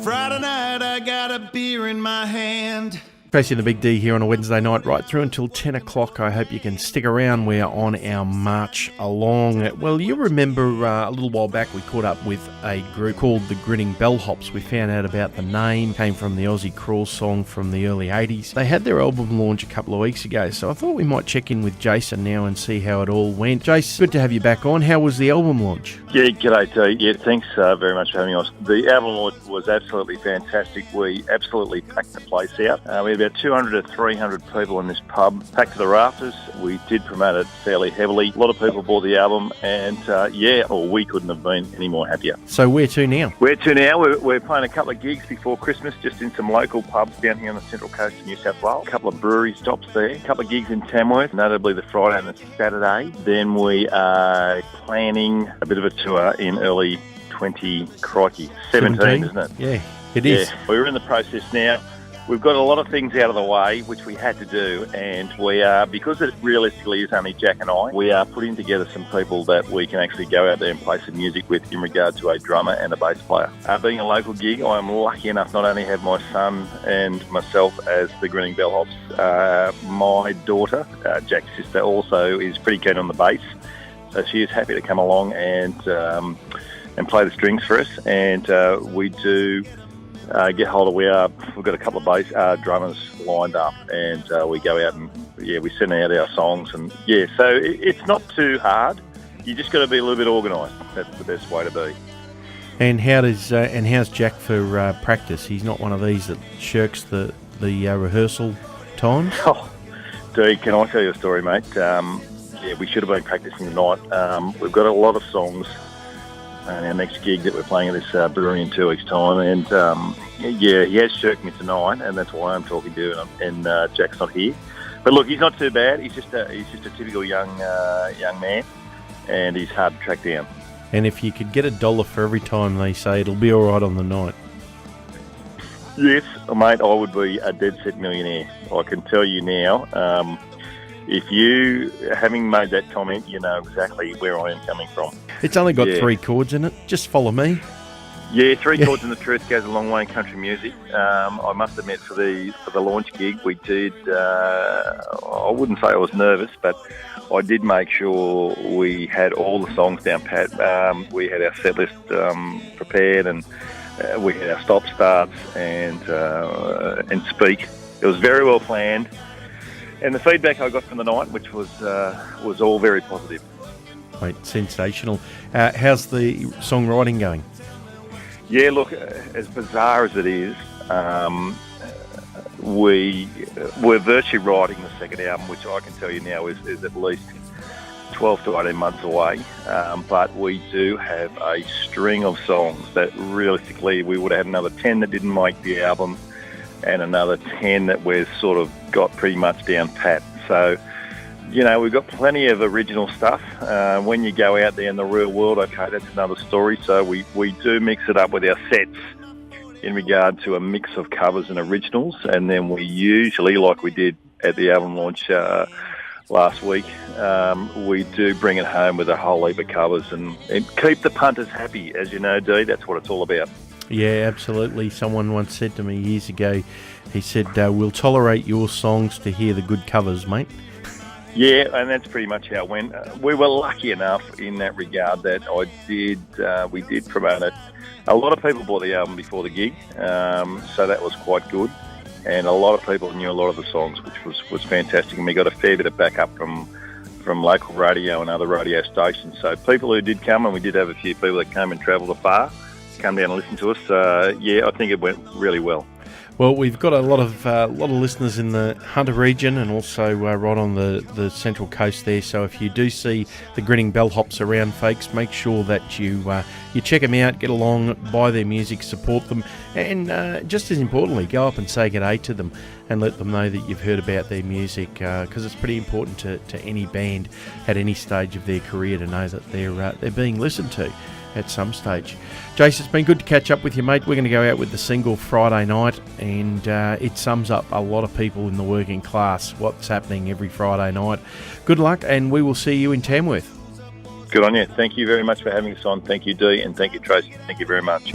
Friday night, I got a beer in my hand. Tracy and the Big D here on a Wednesday night, right through until 10 o'clock. I hope you can stick around. We're on our march along. Well, you remember a little while back we caught up with a group called the Grinning Bellhops. We found out about the name, came from the Aussie crawl song from the early 80s. They had their album launch a couple of weeks ago, so I thought we might check in with Jason now and see how it all went. Jason, good to have you back on. How was the album launch? Yeah, g'day, T. Yeah, thanks very much for having us. The album launch was absolutely fantastic. We absolutely packed the place out. We had about 200 to 300 people in this pub, packed to the rafters. We did promote it fairly heavily. A lot of people bought the album, and we couldn't have been any more happier. So where to now? We're playing a couple of gigs before Christmas, just in some local pubs down here on the central coast of New South Wales. A couple of brewery stops there. A couple of gigs in Tamworth, notably the Friday and the Saturday. Then we are planning a bit of a tour in early 17, isn't it? Yeah, it is. Yeah, we're in the process now. We've got a lot of things out of the way, which we had to do, and we are, because it realistically is only Jack and I, we are putting together some people that we can actually go out there and play some music with in regard to a drummer and a bass player. Being a local gig, I am lucky enough not only have my son and myself as the Grinning Bellhops, my daughter, Jack's sister, also is pretty keen on the bass, so she is happy to come along and play the strings for us, and we do get hold of. We've got a couple of bass drummers lined up, and we go out and we send out our songs, and so it's not too hard. You just got to be a little bit organised. That's the best way to be. And how's Jack for practice? He's not one of these that shirks the rehearsal times. Oh, dude, can I tell you a story, mate? We should have been practising tonight. We've got a lot of songs. And our next gig that we're playing at this brewery in 2 weeks' time, and he has shirked me tonight, and that's why I'm talking to you, and Jack's not here. But look, he's not too bad. He's just a typical young man, and he's hard to track down. And if you could get $1 for every time they say it'll be all right on the night. Yes, mate, I would be a dead set millionaire. I can tell you now. If you, having made that comment, you know exactly where I am coming from. It's only got 3 chords in it. Just follow me. Yeah, 3 chords in the truth goes a long way in country music. I must admit, for the launch gig, we did. I wouldn't say I was nervous, but I did make sure we had all the songs down pat. We had our set list prepared, and we had our stop starts and speak. It was very well planned. And the feedback I got from the night, which was all very positive. Mate, sensational. How's the songwriting going? Yeah, look, as bizarre as it is, we're virtually writing the second album, which I can tell you now is at least 12 to 18 months away. But we do have a string of songs that realistically we would have had another 10 that didn't make the album, and another 10 that we've sort of got pretty much down pat. So, we've got plenty of original stuff. When you go out there in the real world, okay, that's another story. So we do mix it up with our sets in regard to a mix of covers and originals. And then we usually, like we did at the album launch last week, we do bring it home with a whole heap of covers and keep the punters happy. As you know, Dee, that's what it's all about. Yeah, absolutely. Someone once said to me years ago, he said, we'll tolerate your songs to hear the good covers, mate. Yeah, and that's pretty much how it went. We were lucky enough in that regard that we did promote it. A lot of people bought the album before the gig, so that was quite good. And a lot of people knew a lot of the songs, which was fantastic. And we got a fair bit of backup from local radio and other radio stations. So people who did come, and we did have a few people that came and travelled afar, come down and listen to us. I think it went really well. Well, we've got a lot of listeners in the Hunter region and also right on the central coast there. So if you do see the Grinning Bellhops around, folks, make sure that you check them out, get along, buy their music, support them, and just as importantly, go up and say g'day to them and let them know that you've heard about their music, because it's pretty important to any band at any stage of their career to know that they're being listened to at some stage. Jace, it's been good to catch up with you, mate. We're going to go out with the single Friday Night, and it sums up a lot of people in the working class, what's happening every Friday night. Good luck, and we will see you in Tamworth. Good on you. Thank you very much for having us on. Thank you, Dee, and thank you, Tracy. Thank you very much.